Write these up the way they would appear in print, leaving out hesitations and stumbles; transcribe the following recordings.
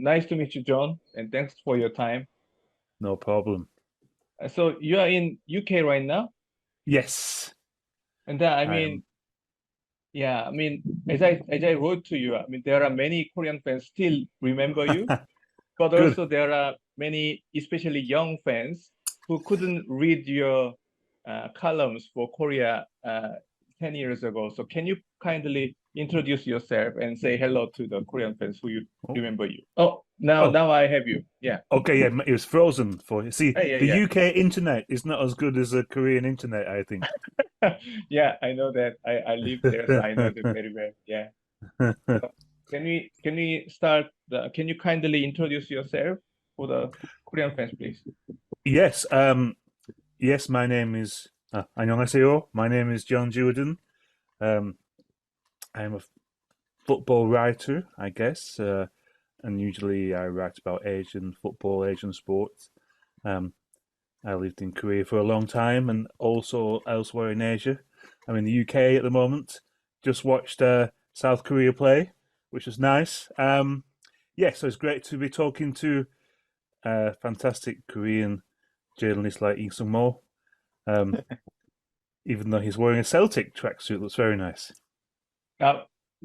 nice to meet you, John, and thanks for your time. No problem. So you are in UK right now, Yes, and I am. yeah, as I wrote to you, there are many Korean fans still remember you, but Good. also there are many, especially young fans, who couldn't read your columns for Korea 10 years ago. So can you kindly introduce yourself and say hello to the Korean fans who you Oh, remember you? Oh, now oh, now I have you. Yeah. okay. Yeah, it was frozen for you. See, Yeah, the yeah, UK internet is not as good as the Korean internet, I think. yeah. Yeah, I know that. I live there, so I know that very well. Yeah. So can we start can you kindly introduce yourself for the Korean fans, please? Yes, yes. My name is 안녕하세요. My name is John Jordan. Um, I'm a football writer, I guess, and usually I write about Asian football, Asian sports. Um, I lived in Korea for a long time and also elsewhere in Asia. I'm in the UK at the moment. Just watched South Korea play, which was nice. Yeah, so it's great to be talking to a fantastic Korean journalist like I성mo. Um, even though he's wearing a Celtic tracksuit, looks very nice. Uh,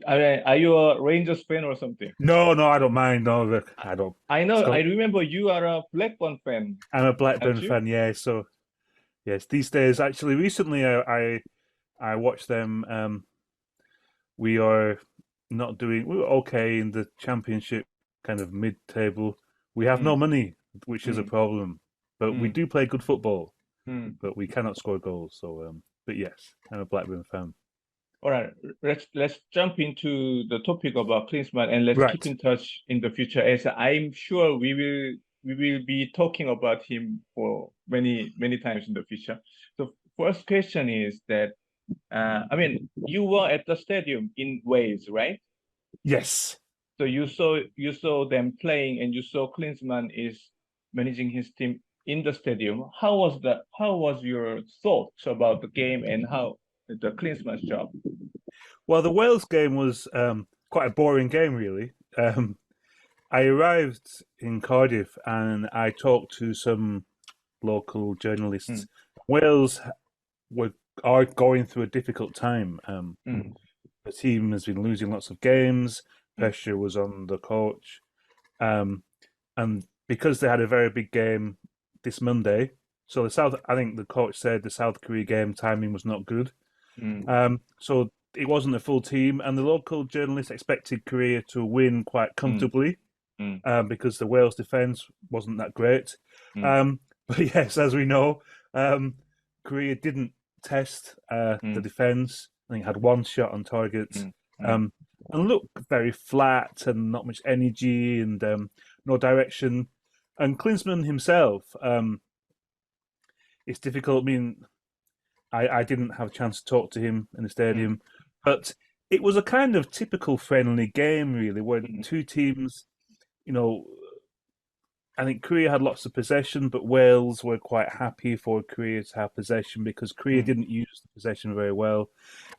are you a Rangers fan or something? No, no, I don't mind. No, look, I I don't. I know, I Scott, remember you are a Blackburn fan, I'm a aren't Blackburn you? fan, yeah. So yes, these days, actually, recently I watched them. We are not doing. We were okay in the championship, kind of mid-table. We have no Mm, money, which is a mm, problem. But we mm, do play good football, mm. but we cannot score goals. So, but yes, I'm a Blackburn fan. All right, let's jump into the topic about Klinsmann and let's keep Right. in touch in the future, as I'm sure we will be talking about him for many times in the future. So first question is that you were at the stadium in Wales, right? Yes. So you saw them playing and you saw Klinsmann is managing his team in the stadium. How was your thoughts about the game and how the Klinsmann's job? Well, the Wales game was quite a boring game, really. I arrived in Cardiff and I talked to some local journalists. Mm, Wales were are going through a difficult time. mm, The team has been losing lots of games. mm, Pressure was on the coach, um, and because they had a very big game this Monday, so the South. I think the coach said the South Korea game timing was not good. mm, So it wasn't a full team, and the local journalists expected Korea to win quite mm, comfortably mm, because the Wales defence wasn't that great. mm, Um, but yes, as we know, um, Korea didn't test the mm, defence. I think had one shot on target, mm, mm, um, and looked very flat and not much energy and no direction. And Klinsmann himself, it's difficult. I mean, I didn't have a chance to talk to him in the mm, stadium, but it was a kind of typical friendly game, really, where mm, two teams, you know, I think Korea had lots of possession, but Wales were quite happy for Korea to have possession because Korea mm, didn't use the possession very well.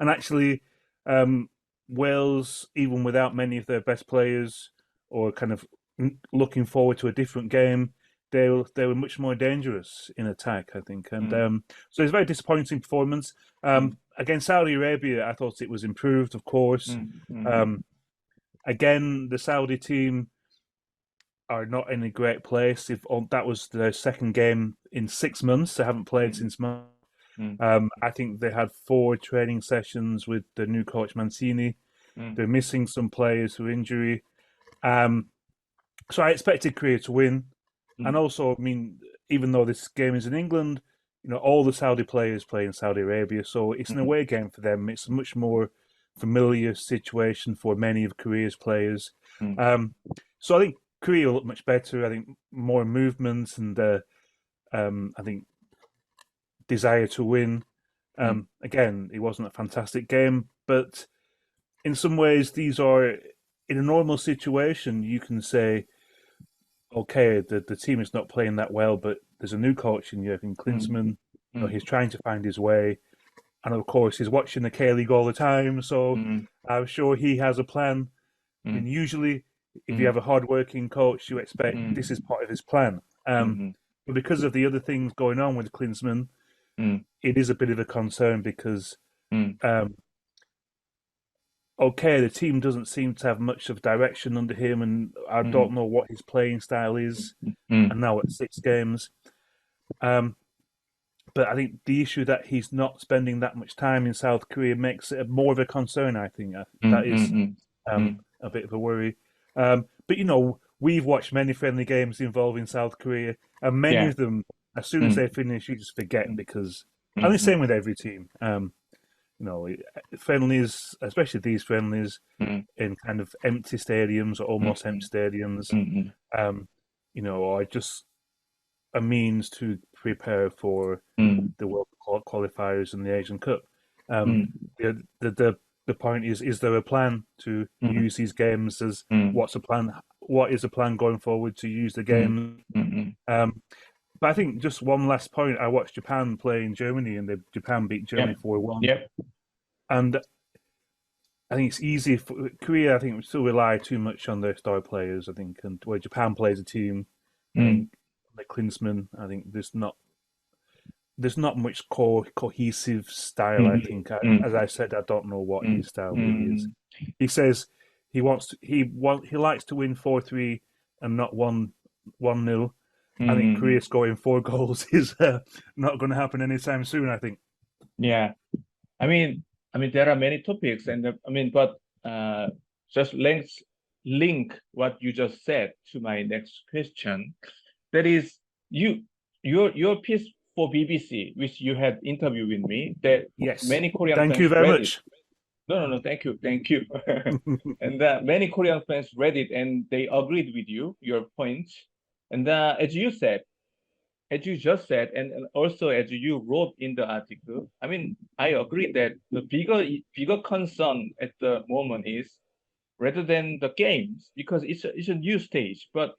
And actually, um, Wales, even without many of their best players, or kind of looking forward to a different game, they were much more dangerous in attack, I think. And mm, so it's a very disappointing performance. mm, Against Saudi Arabia, I thought it was improved, of course. mm, mm, Um, Again, the Saudi team are not in a great place. If that was their second game in 6 months, they haven't played mm, since March. mm, I think they had four training sessions with the new coach Mancini. mm, They're missing some players through injury. Um, so I expected Korea to win, and mm, also, I mean, even though this game is in England, all the Saudi players play in Saudi Arabia, so it's an mm, away game for them. It's a much more familiar situation for many of Korea's players. mm, Um, so I think Korea looked much better. I think more movement and I think desire to win. mm, Again, it wasn't a fantastic game, but in some ways, these are in a normal situation. You can say, okay, the team is not playing that well, but there's a new coach in Jurgen mm, Klinsmann. mm, He's trying to find his way, and of course, he's watching the K League all the time. So mm, I'm sure he has a plan. I mean, mm, usually if you have a hard-working coach, you expect this is part of his plan. But because of the other things going on with Klinsmann, it is a bit of a concern because, okay, the team doesn't seem to have much of direction under him, and I don't know what his playing style is. And now at 6 games, but I think the issue that he's not spending that much time in South Korea makes it more of a concern. I think that is a bit of a worry. But you know, we've watched many friendly games involving South Korea, and many of them, as soon as they finish, you just forget because. And the same with every team. You know, friendlies, especially these friendlies, in kind of empty stadiums or almost empty stadiums, you know, are just a means to prepare for the World qualifiers and the Asian Cup. The point is there a plan to use these games as what's a plan? What is a plan going forward to use the game? But I think just one last point. I watched Japan play in Germany, and Japan beat Germany 4-1. And I think it's easy for Korea. I think we still rely too much on their star players. I think, and where Japan plays a team, like Klinsmann, I think there's not much cohesive style. I think, as I said, I don't know what his style really is. He says he likes to win 4-3 and not 1-0. I think Korea scoring 4 goals is not going to happen anytime soon. I think. Yeah, I mean, there are many topics, and but just link what you just said to my next question. That is, your piece for BBC, which you had interviewed with me. That many Korean Thank fans you very read much. It. No, thank you. And many Korean fans read it, and they agreed with your points. And as you just said, and also as you wrote in the article, I mean, I agree that the bigger concern at the moment is rather than the games, because it's a new stage, but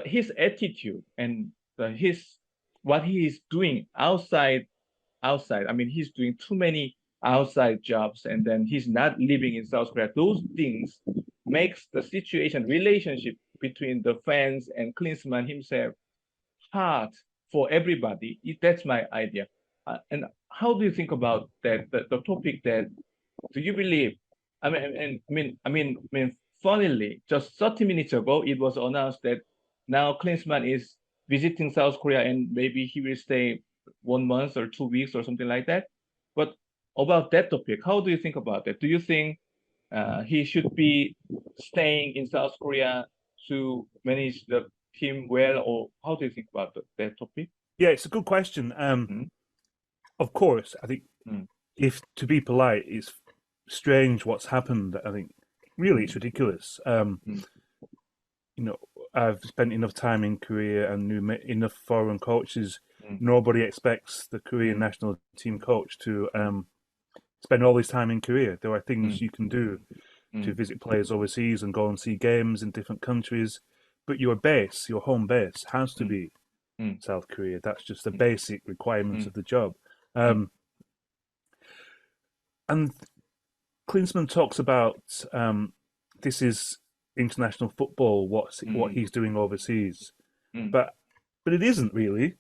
his attitude and what he is doing outside. I mean, he's doing too many outside jobs, and then he's not living in South Korea. Those things makes the relationship between the fans and Klinsmann himself hard for everybody. That's my idea. And how do you think about that? The topic that do you believe? I mean, funnily, just 30 minutes ago, it was announced that now Klinsmann is visiting South Korea, and maybe he will stay 1 month or 2 weeks or something like that. But about that topic, how do you think about that? Do you think he should be staying in South Korea to manage the team well, or how do you think about that topic? Yeah, it's a good question. Of course, I think if to be polite, it's strange what's happened. I think really it's ridiculous. You know, I've spent enough time in Korea and knew enough foreign coaches. Nobody expects the Korean national team coach to spend all his time in Korea. There are things you can do to visit players overseas and go and see games in different countries, but your home base, has to be South Korea. That's just the basic requirements of the job. And Klinsmann talks about this is international football. What he's doing overseas, but it isn't really.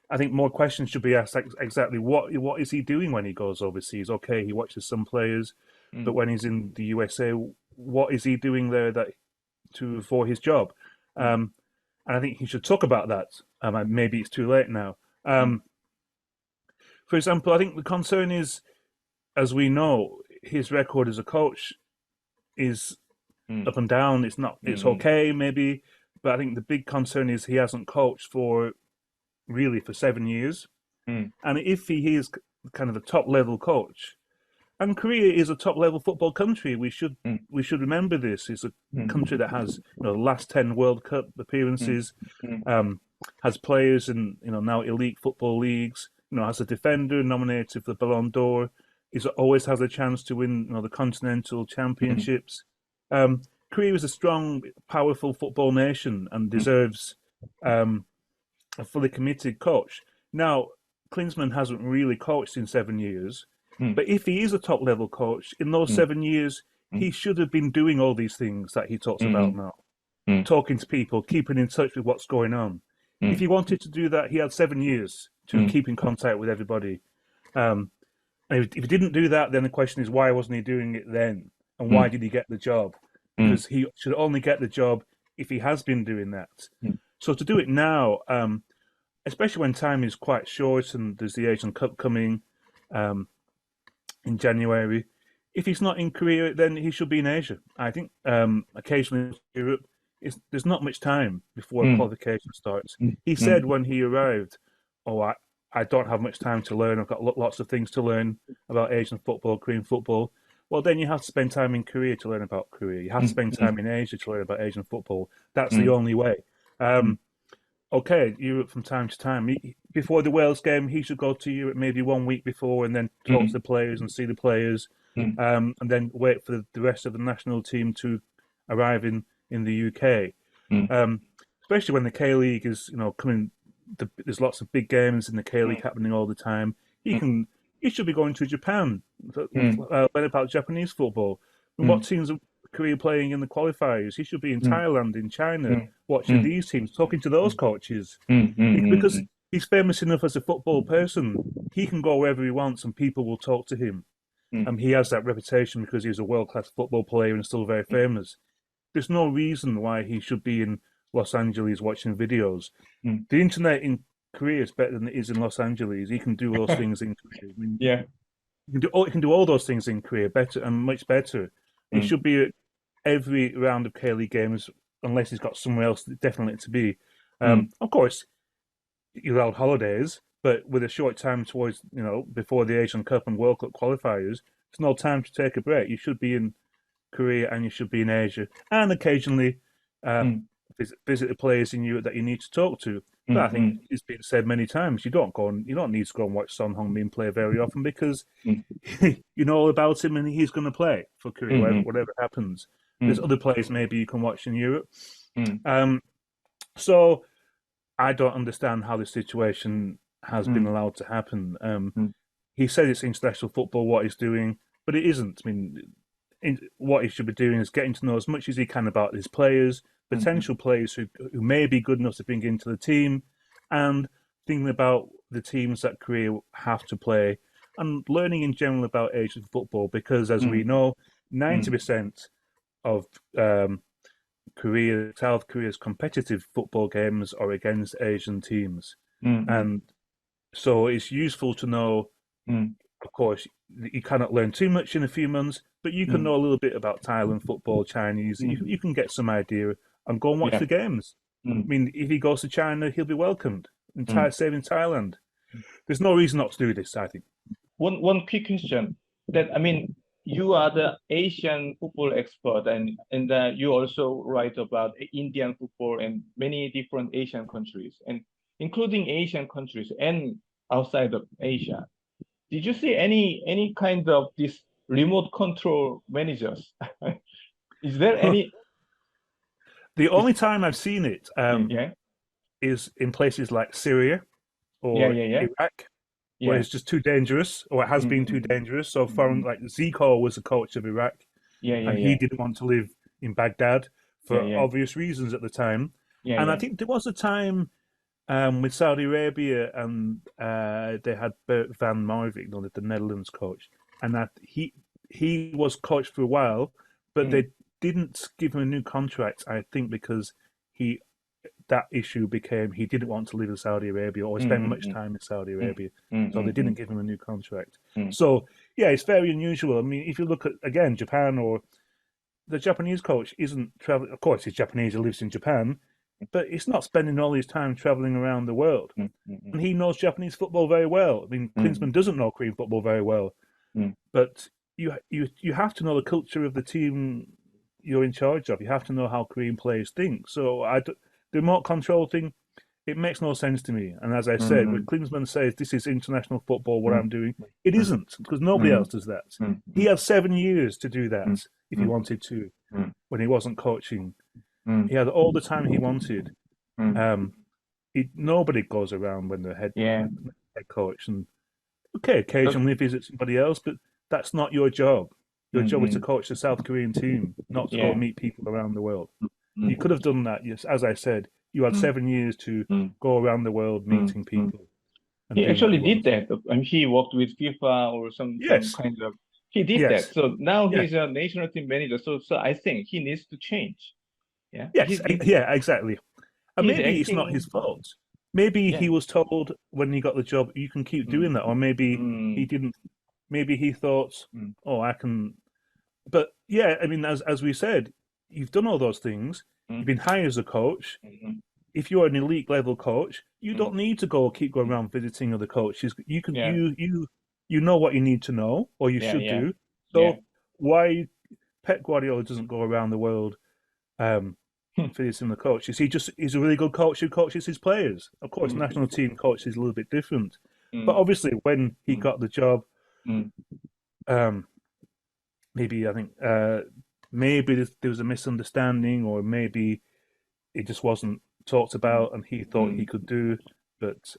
I think more questions should be asked. Exactly what is he doing when he goes overseas? Okay, he watches some players, but when he's in the USA, what is he doing there for his job? And I think he should talk about that. Maybe it's too late now. For example, I think the concern is, as we know, his record as a coach is up and down. It's not. It's okay, maybe, but I think the big concern is he hasn't coached for 7 years. And if he is kind of the top level coach, and Korea is a top level football country, we should remember this. It's a country that has the last 10 World Cup appearances, has players in now elite football leagues, has a defender nominated for the Ballon d'Or. He always has a chance to win the continental championships. Korea is a strong, powerful football nation and deserves a fully committed coach. Now, Klinsmann hasn't really coached in 7 years, but if he is a top-level coach, in those 7 years, he should have been doing all these things that he talks about now. Mm. Talking to people, keeping in touch with what's going on. If he wanted to do that, he had 7 years to keep in contact with everybody. And if he didn't do that, then the question is, why wasn't he doing it then? And why did he get the job? Because he should only get the job if he has been doing that. So to do it now, especially when time is quite short and there's the Asian Cup coming in January, if he's not in Korea, then he should be in Asia. I think occasionally in Europe, there's not much time before qualification starts. He said when he arrived, I don't have much time to learn. I've got lots of things to learn about Asian football, Korean football. Well, then you have to spend time in Korea to learn about Korea. You have to spend time in Asia to learn about Asian football. That's the only way. Okay, Europe from time to time. Before the Wales game, he should go to Europe maybe 1 week before and then talk to the players and see the players, and then wait for the rest of the national team to arrive in the UK. Especially when the K-League is, coming. There's lots of big games in the K-League happening all the time. He should be going to Japan, learn about Japanese football. And what teams are Korea playing in the qualifiers? He should be in Thailand, in China, watching these teams, talking to those coaches. Because he's famous enough as a football person, he can go wherever he wants and people will talk to him. He has that reputation because he's a world-class football player and still very famous. There's no reason why he should be in Los Angeles watching videos. The internet in Korea is better than it is in Los Angeles. He can do those things in Korea. He can do all those things in Korea better and much better. He should be at every round of K-League games, unless he's got somewhere else definitely to be. Of course, you're on holidays, but with a short time towards, before the Asian Cup and World Cup qualifiers, there's no time to take a break. You should be in Korea and you should be in Asia, and occasionally visit the players in Europe that you need to talk to. But I think it's been said many times, you don't need to go and watch Son Heung-min play very often because you know all about him and he's going to play for Korea, whatever happens. There's other players maybe you can watch in Europe. So I don't understand how this situation has been allowed to happen. He said it's international football, what he's doing, but it isn't. I mean, what he should be doing is getting to know as much as he can about his players, potential players who may be good enough to bring into the team, and thinking about the teams that Korea have to play, and learning in general about Asian football, because as we know, 90% of South Korea's competitive football games are against Asian teams. And so it's useful to know, of course, you cannot learn too much in a few months, but you can know a little bit about Thailand football, Chinese. You can get some idea and go and watch the games. I mean, if he goes to China, he'll be welcomed. Same in Thailand. There's no reason not to do this, I think. One quick question. You are the Asian football expert, and you also write about Indian football and many different Asian countries, and including Asian countries and outside of Asia. Did you see any kind of this remote control managers? Is there any? The only time I've seen it is in places like Syria or Iraq, where it's just too dangerous, or it has been too dangerous. So foreign, like Zico was the coach of Iraq, and he didn't want to live in Baghdad for obvious reasons at the time. And I think there was a time with Saudi Arabia, and they had Bert van Marwijk, the Netherlands coach, and that he was coach for a while, but they didn't give him a new contract, I think, because that issue became he didn't want to live in Saudi Arabia or spend much time in Saudi Arabia, so they didn't give him a new contract. So it's very unusual. I mean, if you look at again Japan, or the Japanese coach isn't traveling. Of course, he's Japanese, he lives in Japan, but he's not spending all his time traveling around the world. And he knows Japanese football very well. I mean, Klinsmann doesn't know Korean football very well, but you have to know the culture of the team you're in charge of. You have to know how Korean players think. So the remote control thing, it makes no sense to me. And as I said, when Klinsmann says this is international football, what I'm doing, it isn't, because nobody else does that. He had 7 years to do that if he wanted to, when he wasn't coaching. He had all the time he wanted. Nobody goes around when they're head coach. And okay, occasionally visit somebody else, but that's not your job. Your job is to coach the South Korean team, not to go Yeah. meet people around the world. Mm. You could have done that. Yes, as I said, you had 7 years to go around the world meeting people and He doing what actually you did wanted. that. I mean, he worked with FIFA or some Yes, kind of. He did that. yes, So now yeah, he's a national team manager. So I think he needs to change. Yeah. yes, yeah, exactly. And He's maybe it's not acting. his fault. Maybe Yeah. he was told when he got the job, you can keep doing that, or maybe he Mm, didn't. Maybe he thought, mm, oh, I can. But yeah, I mean, as we said, you've done all those things. You've mm, been hired as a coach. mm, If you're an elite level coach, you mm, don't need to keep going around visiting other coaches. You can yeah. you know what you need to know, or you Yeah. should Yeah. do. Yeah. So why Pep Guardiola doesn't go around the world Hmm, visiting the coaches? He's a really good coach who coaches his players. Of course, mm, national team coach is a little bit different, but mm, obviously when he mm, got the job, mm, maybe I think maybe there was a misunderstanding, or maybe it just wasn't talked about, and he thought he mm. could do. But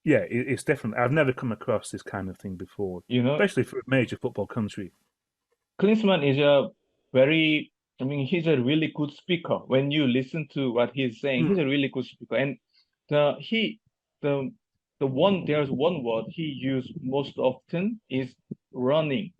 yeah, it's different. I've never come across this kind of thing before, You know, especially for a major football country. Klinsmann is a very, I mean, he's a really good speaker. When you listen to what he's saying, he's a really good speaker. And the he the there's one word he used most often is running.